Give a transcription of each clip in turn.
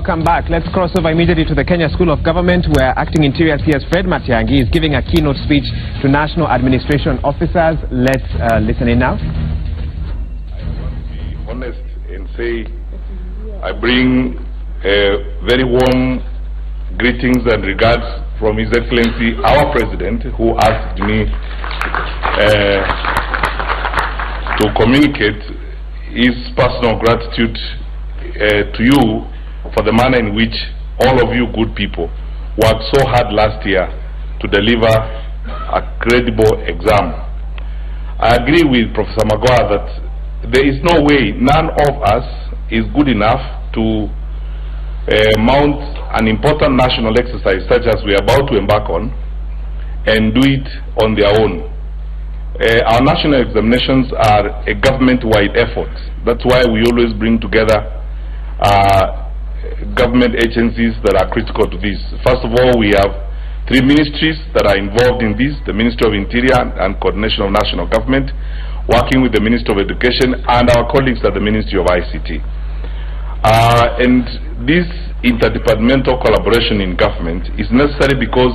Welcome back. Let's cross over immediately to the Kenya School of Government, where Acting Interior CS Fred Matiang'i is giving a keynote speech to national administration officers. Let's listen in now. I want to be honest and say I bring very warm greetings and regards from His Excellency, our President, who asked me to communicate his personal gratitude to you for the manner in which all of you good people worked so hard last year to deliver a credible exam. I agree with Professor Magoha that there is no way, none of us is good enough to mount an important national exercise such as we are about to embark on and do it on their own. Our national examinations are a government-wide effort. That's why we always bring together government agencies that are critical to this. First of all, we have 3 ministries that are involved in this: the Ministry of Interior and Coordination of National Government, working with the Ministry of Education and our colleagues at the Ministry of ICT. And this interdepartmental collaboration in government is necessary because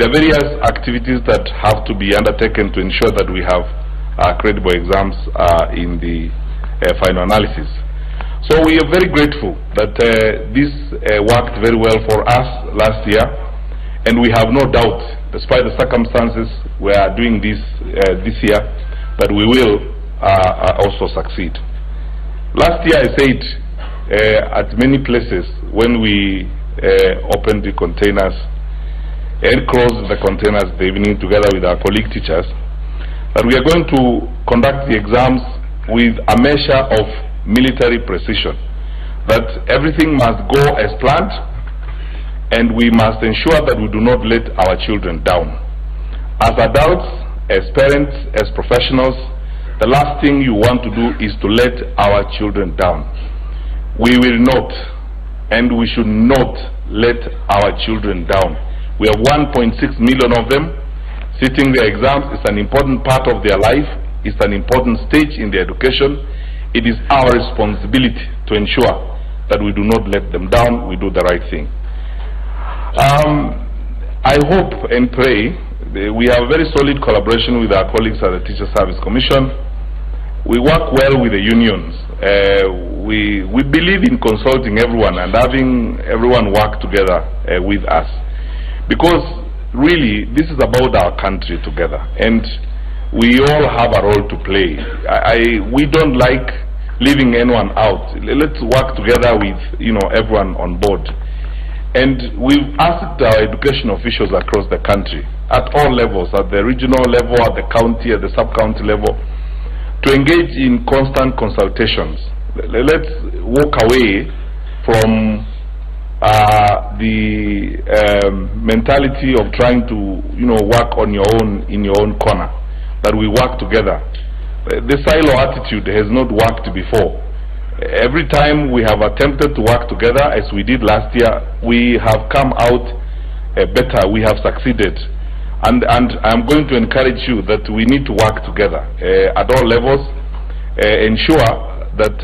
there are various activities that have to be undertaken to ensure that we have credible exams in the final analysis. So we are very grateful that this worked very well for us last year, and we have no doubt, despite the circumstances we are doing this this year, that we will also succeed. Last year I said at many places when we opened the containers and closed the containers the evening together with our colleague teachers, that we are going to conduct the exams with a measure of military precision, that everything must go as planned and we must ensure that we do not let our children down. As adults, as parents, as professionals, the last thing you want to do is to let our children down. We will not, and we should not let our children down. We have 1.6 million of them sitting their exams. It's an important part of their life. It's an important stage in their education. It is our responsibility to ensure that we do not let them down, we do the right thing. I hope and pray we have a very solid collaboration with our colleagues at the Teacher Service Commission. We work well with the unions. We believe in consulting everyone and having everyone work together with us, because really this is about our country together, and we all have a role to play. We don't like leaving anyone out. Let's work together with everyone on board. And we've asked our education officials across the country, at all levels, at the regional level, at the county, at the sub-county level, to engage in constant consultations. Let's walk away from the mentality of trying to work on your own, in your own corner, that we work together. The silo attitude has not worked before. Every time we have attempted to work together, as we did last year, we have come out better, we have succeeded. And I'm going to encourage you that we need to work together at all levels, ensure that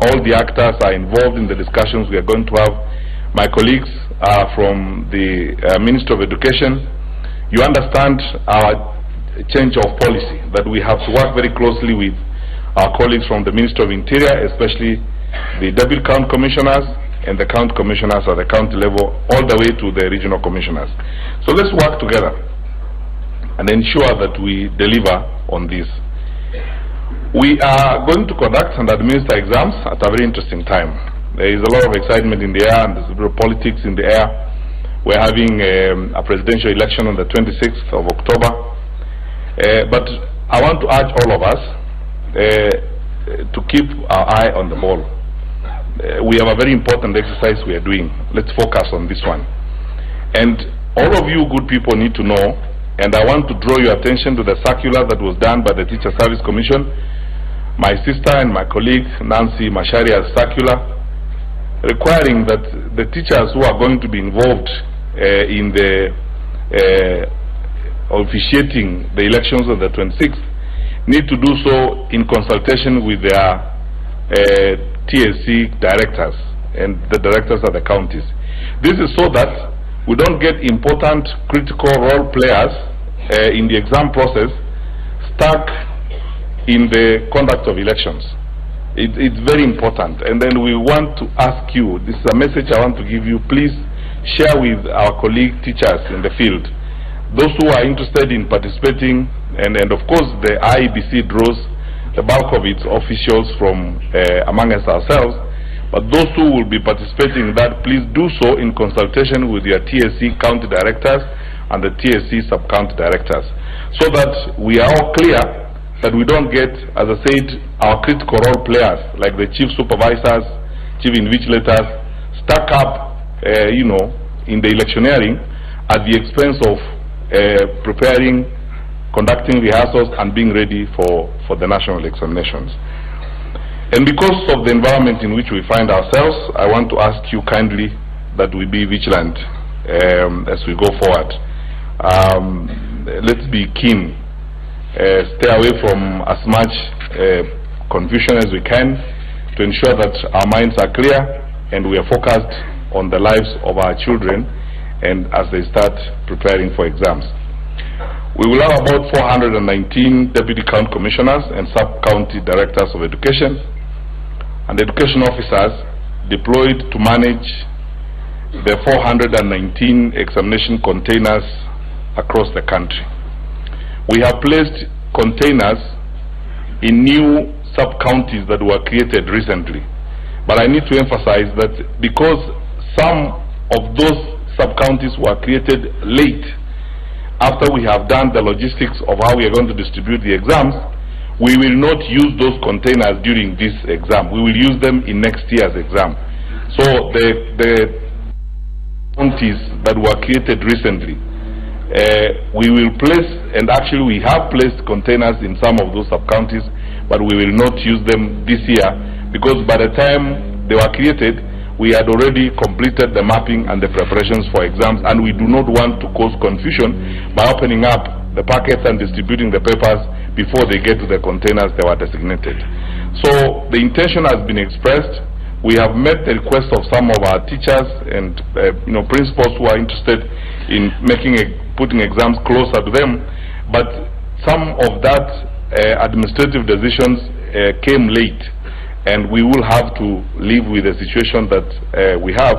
all the actors are involved in the discussions we are going to have. My colleagues from the Ministry of Education, you understand our change of policy, that we have to work very closely with our colleagues from the Ministry of Interior, especially the Deputy County Commissioners and the County Commissioners at the county level, all the way to the regional commissioners. So let's work together and ensure that we deliver on this. We are going to conduct and administer exams at a very interesting time. There is a lot of excitement in the air, and there's a bit of politics in the air. We're having a presidential election on the 26th of October. But I want to urge all of us to keep our eye on the ball. We have a very important exercise we are doing. Let's focus on this one. And all of you good people need to know, and I want to draw your attention to the circular that was done by the Teacher Service Commission. My sister and my colleague Nancy Masharia's circular, requiring that the teachers who are going to be involved in the officiating the elections on the 26th need to do so in consultation with their TSC directors and the directors at the counties. This is so that we don't get important critical role players in the exam process stuck in the conduct of elections. It's very important, and then we want to ask you, this is a message I want to give you, please share with our colleague teachers in the field, those who are interested in participating, and of course the IEBC draws the bulk of its officials from among us ourselves, but those who will be participating in that, please do so in consultation with your TSC county directors and the TSC sub-county directors, so that we are all clear that we don't get, as I said, our critical role players like the chief supervisors, chief invigilators, stuck up, in the electioneering at the expense of preparing, conducting rehearsals and being ready for the national examinations. And because of the environment in which we find ourselves, I want to ask you kindly that we be vigilant as we go forward. Let's be keen. Stay away from as much confusion as we can to ensure that our minds are clear and we are focused on the lives of our children and as they start preparing for exams. We will have about 419 deputy county commissioners and sub-county directors of education and education officers deployed to manage the 419 examination containers across the country. We have placed containers in new sub-counties that were created recently. But I need to emphasize that because some of those sub-counties were created late after we have done the logistics of how we are going to distribute the exams, we will not use those containers during this exam. We will use them in next year's exam. So the counties that were created recently, we will place, and actually we have placed containers in some of those sub-counties, but we will not use them this year because by the time they were created, we had already completed the mapping and the preparations for exams, and we do not want to cause confusion by opening up the packets and distributing the papers before they get to the containers they were designated. So the intention has been expressed. We have met the request of some of our teachers and principals who are interested in putting exams closer to them, but some of that administrative decisions came late, and we will have to live with the situation that we have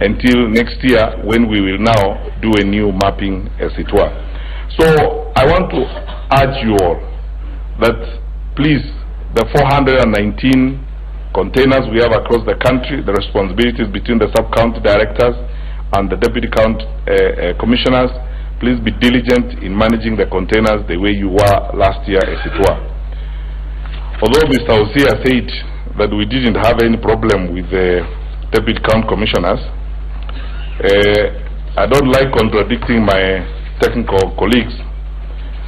until next year, when we will now do a new mapping, as it were. So I want to urge you all that please, the 419 containers we have across the country, the responsibilities between the sub-county directors and the deputy county commissioners, please be diligent in managing the containers the way you were last year, as it were. Although Mr. Osia said that we didn't have any problem with the deputy county commissioners, I don't like contradicting my technical colleagues,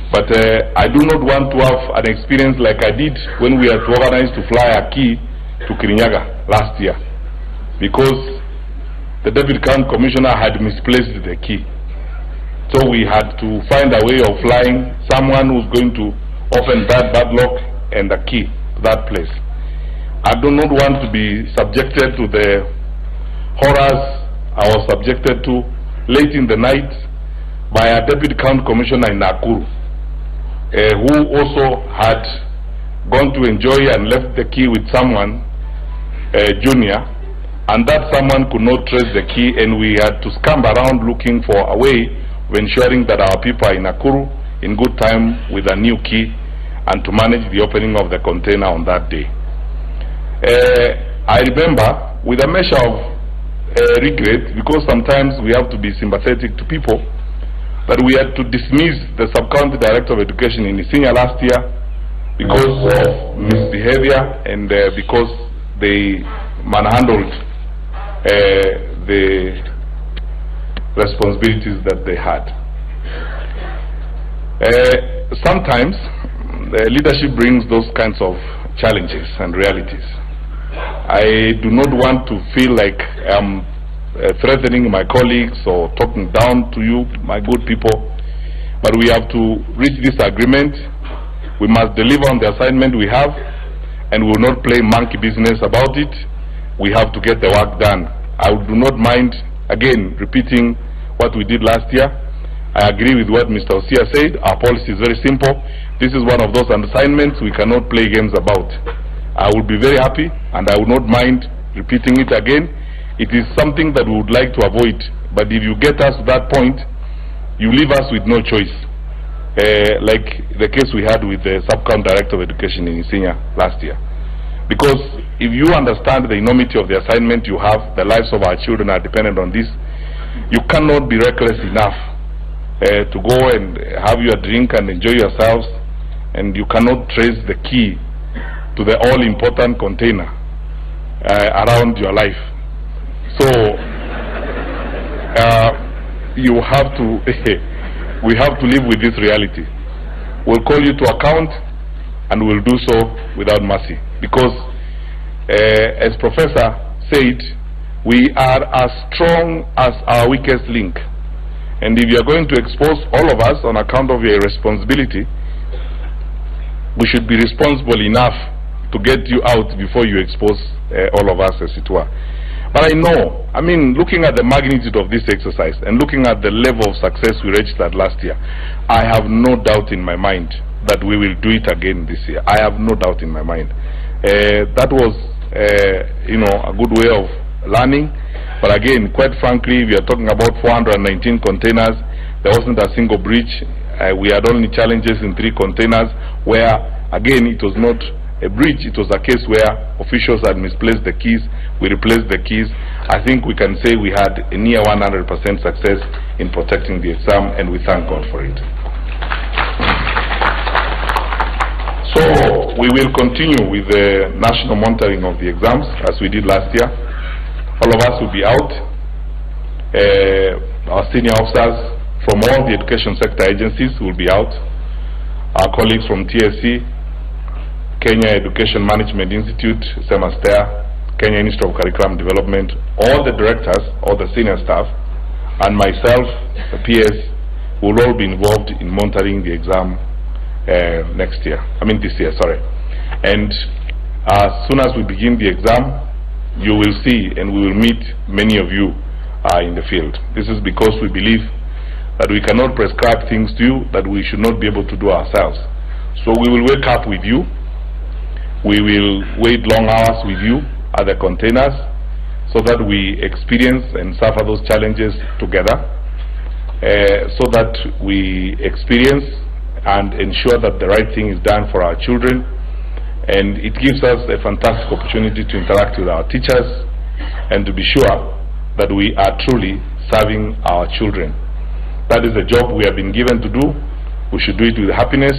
but I do not want to have an experience like I did when we had to organize to fly a key to Kirinyaga last year, because the deputy county commissioner had misplaced the key. So we had to find a way of flying someone who's going to open that padlock and the key to that place. I do not want to be subjected to the horrors I was subjected to late in the night by a deputy county commissioner in Nakuru, who also had gone to enjoy and left the key with someone junior, and that someone could not trace the key, and we had to scamper around looking for a way of ensuring that our people are in Nakuru in good time with a new key and to manage the opening of the container on that day. I remember with a measure of regret, because sometimes we have to be sympathetic to people, that we had to dismiss the sub-county director of education in Isinya last year because of misbehavior and because they manhandled the responsibilities that they had. Sometimes leadership brings those kinds of challenges and realities. I do not want to feel like I'm threatening my colleagues or talking down to you, my good people, but we have to reach this agreement. We must deliver on the assignment we have, and we will not play monkey business about it. we have to get the work done. I do not mind, again, repeating what we did last year. I agree with what Mr. Osia said. Our policy is very simple. This is one of those assignments we cannot play games about. I would be very happy, and I would not mind repeating it again. It is something that we would like to avoid, but if you get us to that point, you leave us with no choice. Like the case we had with the Sub-County Director of Education in Isinya last year. Because if you understand the enormity of the assignment you have, the lives of our children are dependent on this, you cannot be reckless enough to go and have your drink and enjoy yourselves, and you cannot trace the key to the all-important container around your life. So you have to we have to live with this reality. We'll call you to account, and we'll do so without mercy, because as Professor said, we are as strong as our weakest link, and if you are going to expose all of us on account of your irresponsibility, we should be responsible enough to get you out before you expose all of us, as it were. But I know, I mean, looking at the magnitude of this exercise and looking at the level of success we registered last year, I have no doubt in my mind that we will do it again this year. I have no doubt in my mind. That was, you know, a good way of learning. But again, quite frankly, we are talking about 419 containers. There wasn't a single breach. We had only challenges in 3 containers where, again, it was not a breach. It was a case where officials had misplaced the keys. We replaced the keys. I think we can say we had a near 100% success in protecting the exam, and we thank God for it. So we will continue with the national monitoring of the exams as we did last year. All of us will be out. Our senior officers from all the education sector agencies will be out. Our colleagues from TSC, Kenya Education Management Institute, same as there, Kenya Institute of Curriculum Development, all the directors, all the senior staff, and myself, the PS, will all be involved in monitoring the exam this year, sorry. And as soon as we begin the exam, you will see and we will meet many of you in the field. This is because we believe that we cannot prescribe things to you that we should not be able to do ourselves. So we will wake up with you. We will wait long hours with you at the containers so that we experience and suffer those challenges together, so that we experience and ensure that the right thing is done for our children. And it gives us a fantastic opportunity to interact with our teachers and to be sure that we are truly serving our children. That is the job we have been given to do. We should do it with happiness,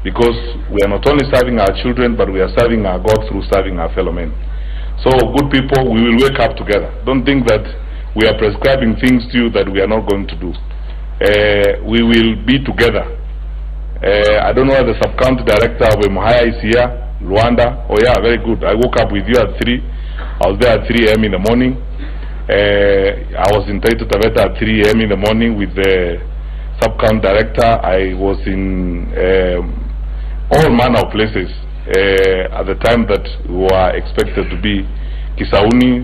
because we are not only serving our children, but we are serving our God through serving our fellow men. So, good people, we will wake up together. Don't think that we are prescribing things to you that we are not going to do. We will be together. I don't know whether the sub-county director of Muhaya is here, Rwanda. Oh yeah, very good. I woke up with you at 3. I was there at 3 a.m. in the morning. I was in Taito Taveta at 3 a.m. in the morning with the sub-county director. I was in all manner of places at the time that we were expected to be. Kisauni,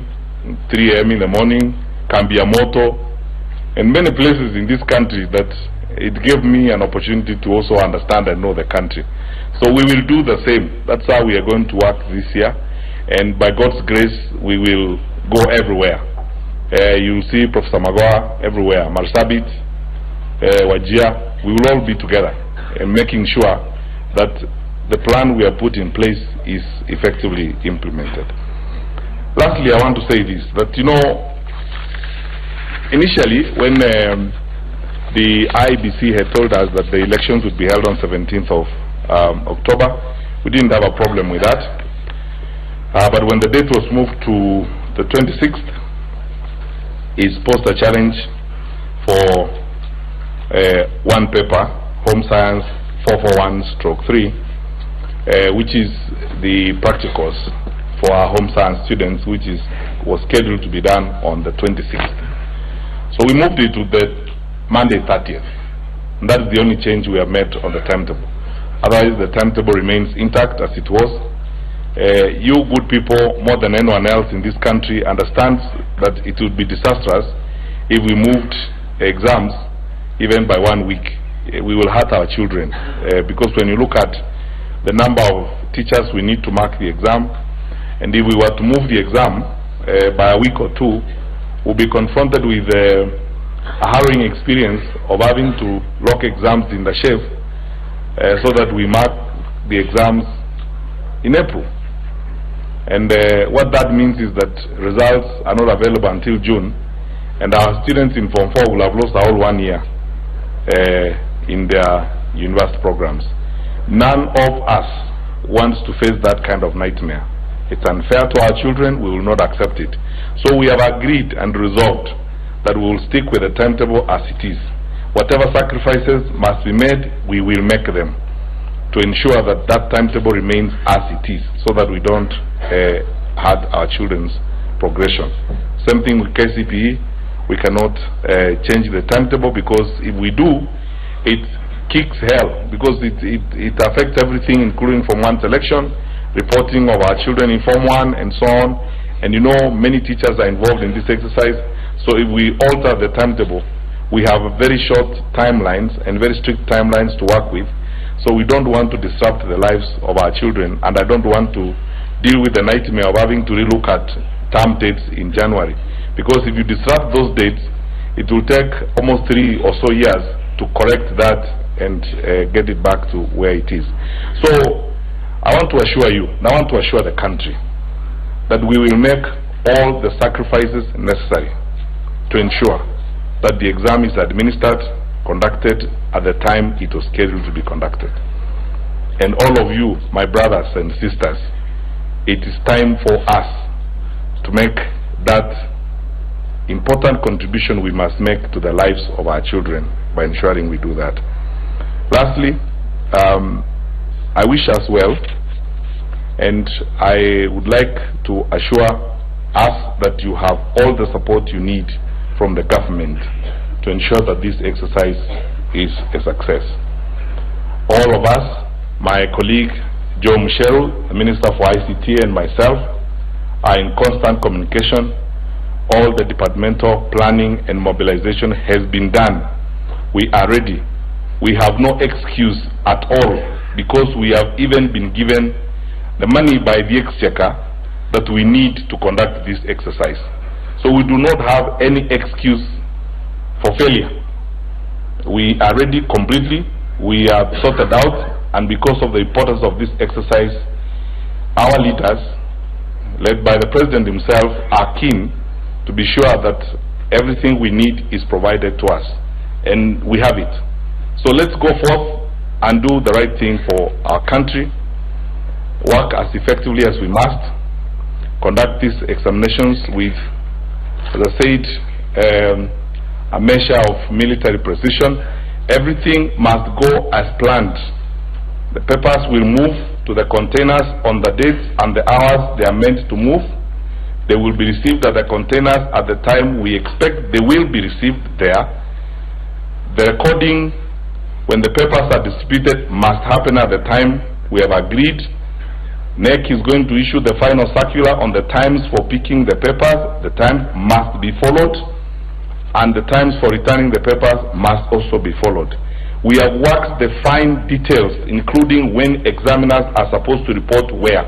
3 a.m. in the morning, Kambiamoto, and many places in this country that it gave me an opportunity to also understand and know the country. So we will do the same. That's how we are going to work this year, and by God's grace we will go everywhere. You'll see Professor Magoa everywhere, Marsabit, Wajia. We will all be together and making sure that the plan we have put in place is effectively implemented. Lastly, I want to say this, that you know, initially when the IEBC had told us that the elections would be held on 17th of October, we didn't have a problem with that. But when the date was moved to the 26th, is posed a challenge for one paper, Home Science 441/3, which is the practicals for our home science students, which was scheduled to be done on the 26th. So we moved it to the Monday 30th. And that is the only change we have made on the timetable. Otherwise, the timetable remains intact as it was. You good people, more than anyone else in this country, understands that it would be disastrous if we moved exams even by 1 week. We will hurt our children, because when you look at the number of teachers we need to mark the exam, and if we were to move the exam by a week or two, we'll be confronted with a harrowing experience of having to lock exams in the shelf so that we mark the exams in April. And what that means is that results are not available until June, and our students in Form 4 will have lost a whole 1 year in their university programs. None of us wants to face that kind of nightmare. It's unfair to our children. We will not accept it. So we have agreed and resolved that we will stick with the timetable as it is. Whatever sacrifices must be made, we will make them to ensure that that timetable remains as it is, so that we don't hurt our children's progression. Same thing with KCPE. We cannot change the timetable, because if we do, it kicks hell, because it affects everything, including Form 1 selection, reporting of our children in Form 1, and so on. And you know, many teachers are involved in this exercise. So if we alter the timetable, we have very short timelines and very strict timelines to work with. So we don't want to disrupt the lives of our children, and I don't want to deal with the nightmare of having to relook at term dates in January. Because if you disrupt those dates, it will take almost 3 or so years to correct that and get it back to where it is. So I want to assure you, and I want to assure the country, that we will make all the sacrifices necessary to ensure that the exam is administered, conducted at the time it was scheduled to be conducted. And all of you, my brothers and sisters, it is time for us to make that important contribution we must make to the lives of our children by ensuring we do that. Lastly, I wish us well, and I would like to assure us that you have all the support you need from the government to ensure that this exercise is a success. All of us, my colleague Joe Michel, the Minister for ICT, and myself are in constant communication. All the departmental planning and mobilization has been done. We are ready. We have no excuse at all, because we have even been given the money by the Exchequer that we need to conduct this exercise. So we do not have any excuse for failure. We are ready completely. We are sorted out, and because of the importance of this exercise, our leaders, led by the President himself, are keen to be sure that everything we need is provided to us, and we have it. So let's go forth and do the right thing for our country, work as effectively as we must, conduct these examinations with, as I said, a measure of military precision. Everything must go as planned. The papers will move to the containers on the dates and the hours they are meant to move. They will be received at the containers at the time we expect they will be received there. The recording, when the papers are distributed, must happen at the time we have agreed. NEC is going to issue the final circular on the times for picking the papers. The times must be followed, and the times for returning the papers must also be followed. We have worked the fine details, including when examiners are supposed to report where.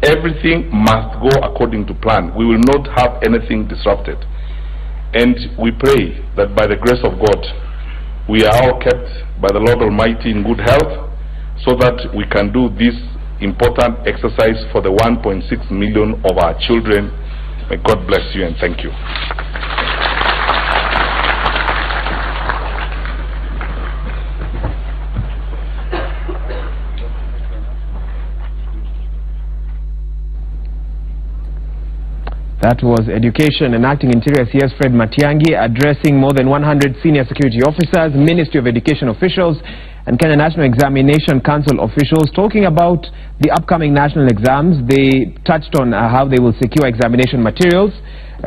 Everything must go according to plan. We will not have anything disrupted. And we pray that by the grace of God, we are all kept by the Lord Almighty in good health, so that we can do this important exercise for the 1.6 million of our children. May God bless you, and thank you. That was Education and Acting Interior CS Fred Matiang'i addressing more than 100 senior security officers, Ministry of Education officials, and Kenya National Examination Council officials talking about the upcoming national exams. They touched on how they will secure examination materials,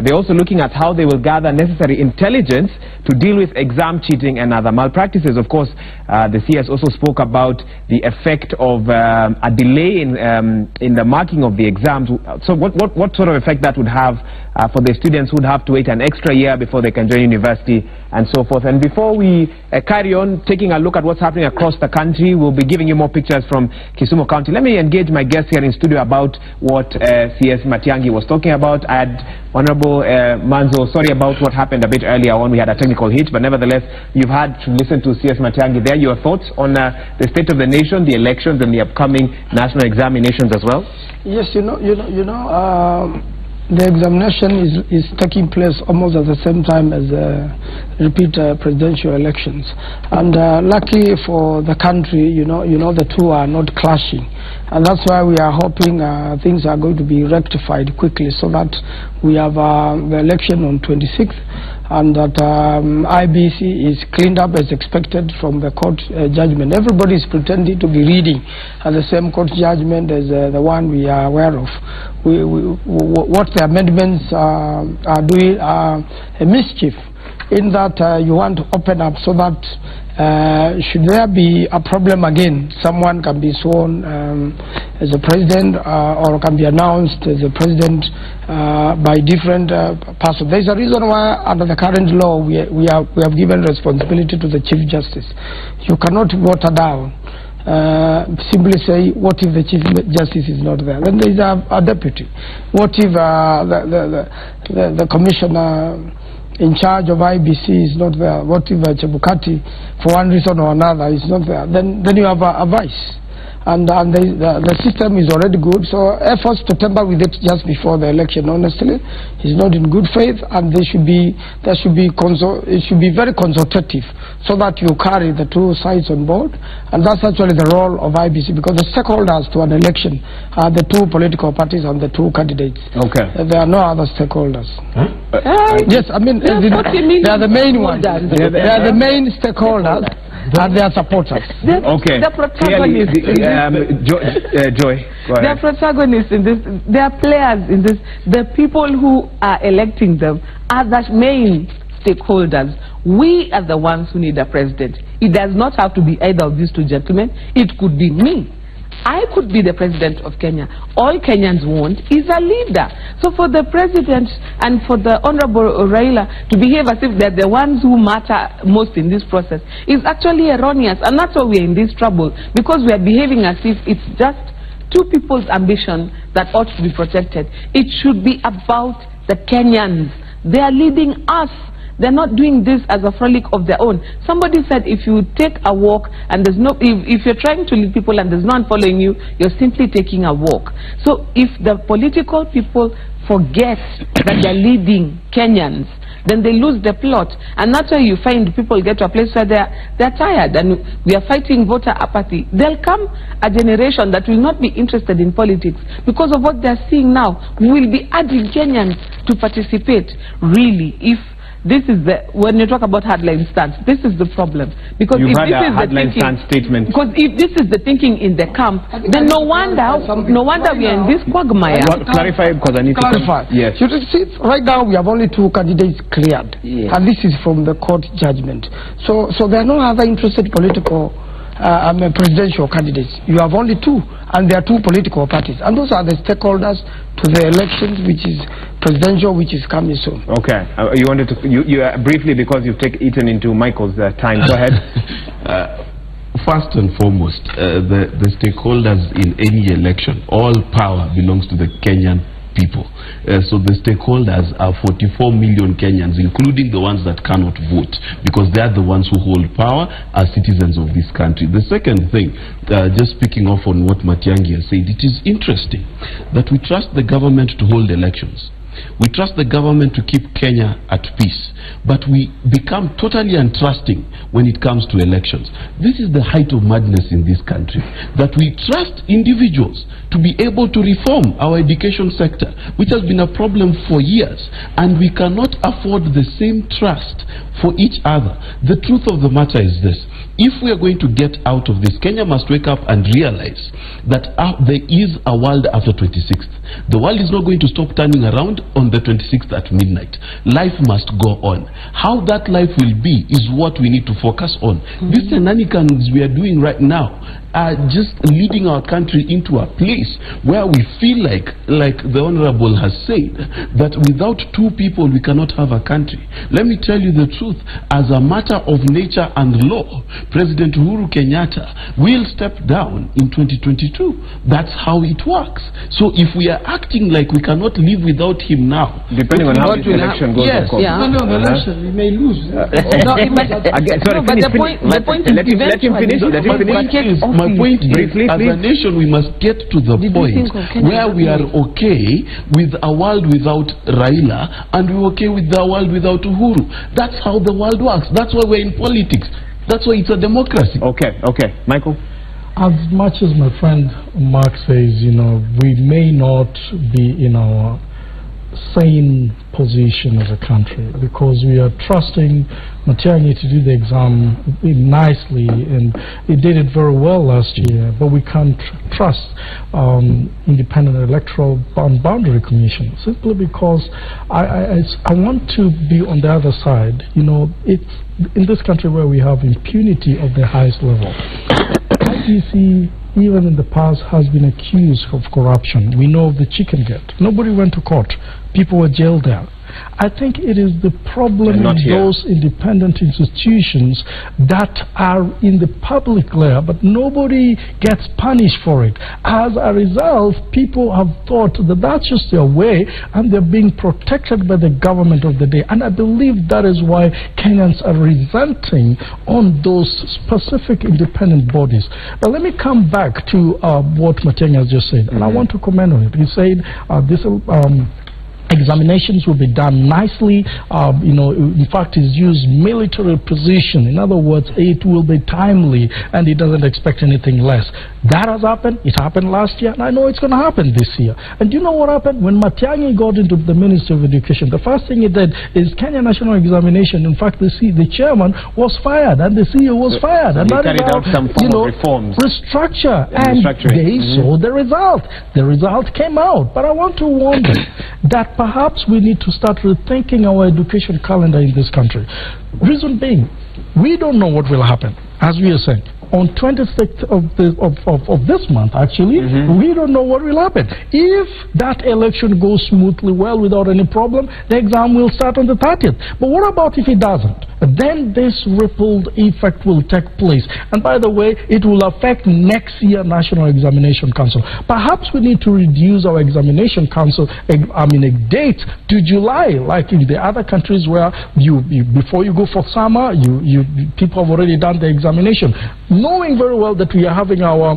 they're also looking at how they will gather necessary intelligence to deal with exam cheating and other malpractices. Of course, the CS also spoke about the effect of a delay in the marking of the exams. So what sort of effect that would have for the students who would have to wait an extra year before they can join university and so forth. And before we carry on taking a look at what's happening across the country, we'll be giving you more pictures from Kisumu County. Let me engage my guest here in studio about what CS Matiang'i was talking about. I had Honorable Manzo, sorry about what happened a bit earlier on. We had a technical hitch, but nevertheless, you've had to listen to CS Matiang'i there. Your thoughts on the state of the nation, the elections, and the upcoming national examinations as well? Yes, the examination is taking place almost at the same time as repeat presidential elections, and lucky for the country, the two are not clashing, and that's why we are hoping things are going to be rectified quickly, so that we have the election on 26th, and that IEBC is cleaned up as expected from the court judgment. Everybody is pretending to be reading the same court judgment as the one we are aware of. What the amendments are doing are a mischief, in that you want to open up so that should there be a problem again, someone can be sworn as a president or can be announced as a president by different person. There is a reason why under the current law we have given responsibility to the Chief Justice. You cannot water down. Simply say, what if the Chief Justice is not there? Then there is a deputy. What if the commissioner in charge of IEBC is not there? What if Chebukati, for one reason or another, is not there? Then you have a vice. And the system is already good, so efforts to tamper with it just before the election, honestly, is not in good faith, and it should be very consultative, so that you carry the two sides on board, and that's actually the role of IEBC, because the stakeholders to an election are the two political parties and the two candidates. Okay. There are no other stakeholders. Huh? Yes, I mean, they are the main ones. They are the main stakeholders. And their supporters. Okay. The protagonists Joy, go ahead. They are protagonists in this. They are players in this. The people who are electing them are the main stakeholders. We are the ones who need a president. It does not have to be either of these two gentlemen. It could be me. I could be the president of Kenya. All Kenyans want is a leader. So for the president and for the Honorable Raila to behave as if they're the ones who matter most in this process is actually erroneous. And that's why we're in this trouble, because we are behaving as if it's just two people's ambition that ought to be protected. It should be about the Kenyans. They are leading us. They're not doing this as a frolic of their own. Somebody said if you take a walk and there's no, if you're trying to lead people and there's no one following you, you're simply taking a walk. So if the political people forget that they're leading Kenyans, then they lose the plot. And that's why you find people get to a place where they're tired, and we are fighting voter apathy. There'll come a generation that will not be interested in politics because of what they're seeing now. We will be urging Kenyans to participate. Really, if this is when you talk about hardline stance, this is the problem. Because You've if had this a is hardline stance statement. Because if this is the thinking in the camp, then no wonder we are in this quagmire. Clarify, because I need to clarify. Yes. You see, right now we have only two candidates cleared, and this is from the court judgment. So there are no other interested political presidential candidates. You have only two, and there are two political parties, and those are the stakeholders to the elections, which is presidential, which is coming soon. Okay, you wanted to briefly, because you've eaten into Michael's time. Go ahead. First and foremost, the stakeholders in any election, all power belongs to the Kenyan people. So the stakeholders are 44 million Kenyans, including the ones that cannot vote, because they are the ones who hold power as citizens of this country. The second thing, just picking off on what Matiang'i has said, it is interesting that we trust the government to hold elections. We trust the government to keep Kenya at peace. but we become totally untrusting when it comes to elections. This is the height of madness in this country, that we trust individuals to be able to reform our education sector, which has been a problem for years, and we cannot afford the same trust for each other. The truth of the matter is this: if we are going to get out of this, Kenya must wake up and realize that there is a world after 26th. The world is not going to stop turning around on the 26th at midnight. Life must go on. How that life will be is what we need to focus on. These shenanigans we are doing right now are just leading our country into a place where we feel like the Honorable has said, that without two people we cannot have a country. Let me tell you the truth. As a matter of nature and law, President Uhuru Kenyatta will step down in 2022. That's how it works. So if we are acting like we cannot live without him now, depending on how this election goes, yes, of course. Depending on the election, we may lose. But the point is, let him finish. My point is, as a nation, we must get to the point where we are okay with a world without Raila, and we're okay with the world without Uhuru. That's how the world works. That's why we're in politics. That's why it's a democracy. Okay. Michael? As much as my friend Mark says, you know, we may not be in our sane position as a country because we are trusting Matiang'i to do the exam nicely, and he did it very well last year, but we can't trust independent electoral boundary commission simply because I want to be on the other side. You know, it's in this country where we have impunity of the highest level. IEBC, even in the past, has been accused of corruption. We know of the chicken gate. Nobody went to court. People were jailed there. I think it is the problem in those independent institutions that are in the public layer, but nobody gets punished for it. As a result, people have thought that that's just their way, and they're being protected by the government of the day. And I believe that is why Kenyans are resenting on those specific independent bodies. Now, let me come back to what Matiang'i has just said, and I want to comment on it. He said this examinations will be done nicely. You know, in fact, he's used military precision. In other words, it will be timely, and he doesn't expect anything less. That has happened. It happened last year, and I know it's going to happen this year. And do you know what happened? When Matiang'i got into the Ministry of Education, the first thing he did is Kenya National Examination. In fact, the chairman was fired, and the CEO was fired. And that carried out some form of reforms. Restructure. And they saw the result. The result came out. But I want to warn you that perhaps we need to start rethinking our education calendar in this country. Reason being, we don't know what will happen, as we are saying. On 26th of this month, actually, we don't know what will happen. If that election goes smoothly well without any problem, the exam will start on the 30th. But what about if it doesn't? Then this rippled effect will take place. And by the way, it will affect next year National Examination Council. Perhaps we need to reduce our Examination Council, a date to July, like in the other countries where before you go for summer, people have already done the examination, knowing very well that we are having our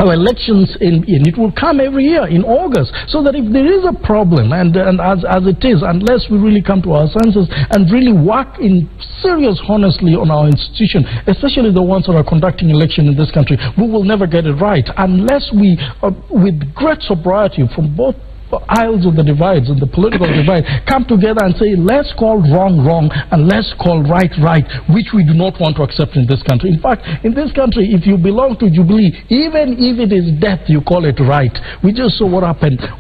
elections and it will come every year in August, so that if there is a problem, and as it is, unless we really come to our senses and really work in serious honestly on our institution, especially the ones that are conducting election in this country, we will never get it right unless we, with great sobriety from both aisles of the divides and the political divide, come together and say, let's call wrong wrong and let's call right right, which we do not want to accept in this country. In fact, in this country, if you belong to Jubilee, even if it is death, you call it right. We just saw what happened at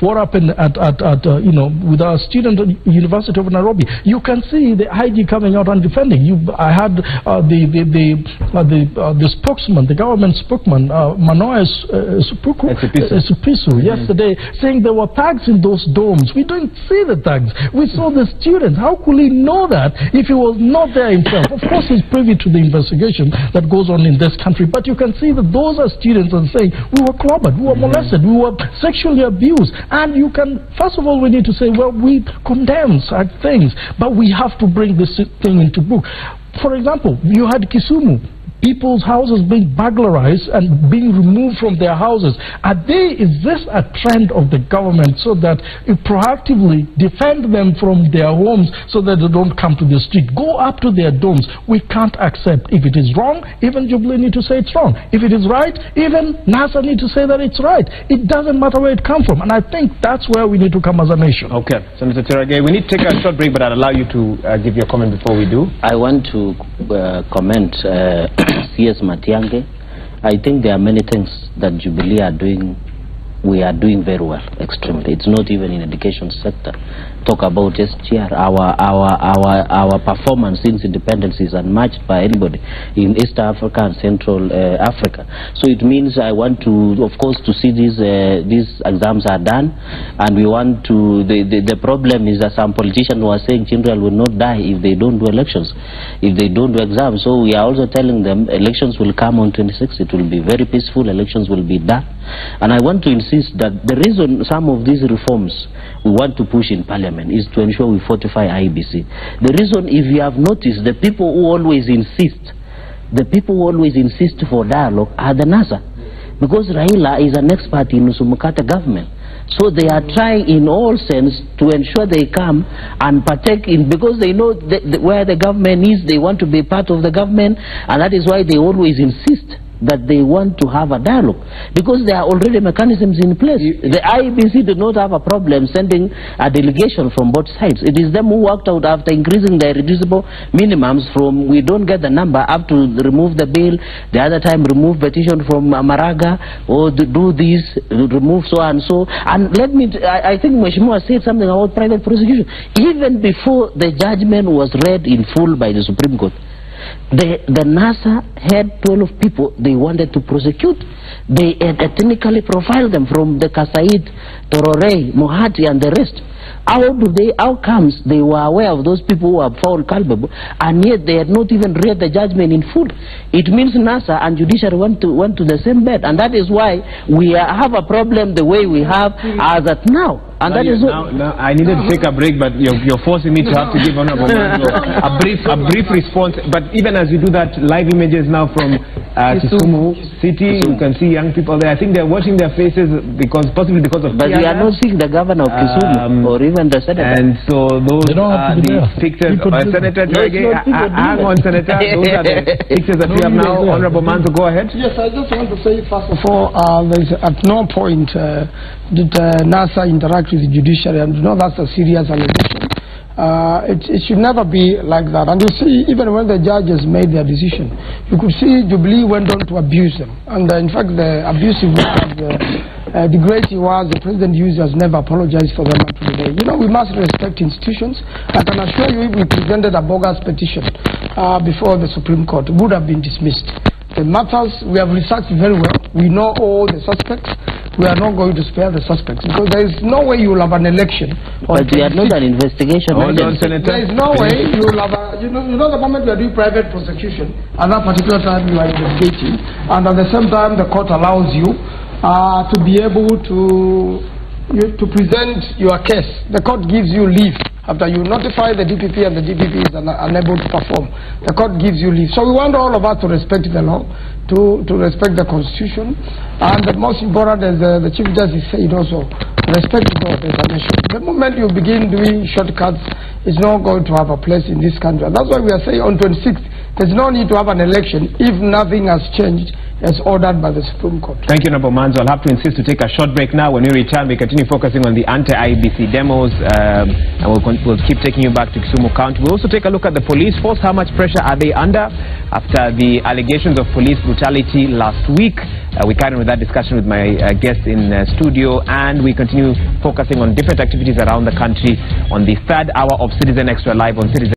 you know, with our student at University of Nairobi. You can see the IG coming out and defending. I had the spokesman, the government spokesman, Manoa Supisu, yesterday, saying there were tags in those domes. We didn't see the tags. We saw the students. How could he know that if he was not there himself? Of course, he's privy to the investigation that goes on in this country, but you can see that those are students and saying, we were clobbered, we were molested, we were sexually abused. And you can, first of all, we need to say, well, we condemn such things, but we have to bring this thing into book. For example, you had Kisumu. people's houses being burglarized and being removed from their houses. Is this a trend of the government so that it proactively defend them from their homes so that they don't come to the street? Go up to their domes. We can't accept. If it is wrong, even Jubilee need to say it's wrong. If it is right, even NASA need to say that it's right. It doesn't matter where it comes from. And I think that's where we need to come as a nation. Okay, Senator Cherargei, we need to take a short break, but I'll allow you to give your comment before we do. I want to comment CS Matiang'i. I think there are many things that Jubilee are doing. We are doing very well, extremely. It's not even in education sector. Talk about SGR. Our performance since independence is unmatched by anybody in East Africa and Central Africa. So it means I want to, of course, to see these exams are done, and we want to. The problem is that some politicians were saying children will not die if they don't do elections, if they don't do exams. So we are also telling them elections will come on 26. It will be very peaceful. Elections will be done, and I want to insist that the reason some of these reforms we want to push in Parliament is to ensure we fortify IEBC. The reason, if you have noticed, the people who always insist for dialogue are the NASA, because Raila is an expert in Usumukata government. So they are trying in all sense to ensure they come and partake in, because they know where the government is, they want to be part of the government, and that is why they always insist that they want to have a dialogue, because there are already mechanisms in place. The IEBC did not have a problem sending a delegation from both sides. It is them who worked out after increasing the reducible minimums from we don't get the number up to remove the bill, the other time remove petition from Maraga, or do this, remove so and so. And let me, I think Mheshimiwa said something about private prosecution. Even before the judgment was read in full by the Supreme Court, the NASA had 12 people they wanted to prosecute. They had ethnically profiled them from the Kasaid, Torore, Mohati and the rest. How comes they were aware of those people who are found culpable, and yet they had not even read the judgment in full? It means NASA and judiciary went to the same bed, and that is why we have a problem the way we have as at now. And that is now I needed to take a break, but you're forcing me to have to give Honorable Manzo a brief response. But even as you do that, live images now from Kisumu City, you can see young people there. I think they're washing their faces possibly because of. But we are not seeing the governor of Kisumu or even the senator. And so those are the pictures. Senator Cherargei, hang on, Senator. Those are the pictures that we have now. Honorable Manzo, go ahead. Yes, I just want to say first of all, there's at no point did NASA interact with the judiciary, and you know that's a serious allegation. It should never be like that. And you see, even when the judges made their decision, you could see Jubilee went on to abuse them. And in fact, the abusive the great he was, the president used, has never apologized for them up to today. You know, we must respect institutions. I can assure you, if we presented a bogus petition before the Supreme Court, it would have been dismissed. The matters, we have researched very well. We know all the suspects. We are not going to spare the suspects, because there is no way you will have an election. But we are not an investigation. Hold on, Senator. There is no way you will have a, you know the moment you are doing private prosecution, at that particular time you are investigating, and at the same time the court allows you to be able to present your case. The court gives you leave. After you notify the DPP and the DPP is unable to perform, the court gives you leave. So we want all of us to respect the law, to respect the Constitution, and the most important, as the Chief Justice said also, respect the law as a nation. The moment you begin doing shortcuts, it's not going to have a place in this country. And that's why we are saying on 26th, there's no need to have an election if nothing has changed as ordered by the Supreme Court. Thank you, Honorable Manzo. I'll have to insist to take a short break now. When we return, we continue focusing on the anti-IEBC demos, and we'll keep taking you back to Kisumu County. We'll also take a look at the police force. How much pressure are they under after the allegations of police brutality last week? We carry on with that discussion with my guest in studio, and we continue focusing on different activities around the country on the third hour of Citizen Extra Live on Citizen.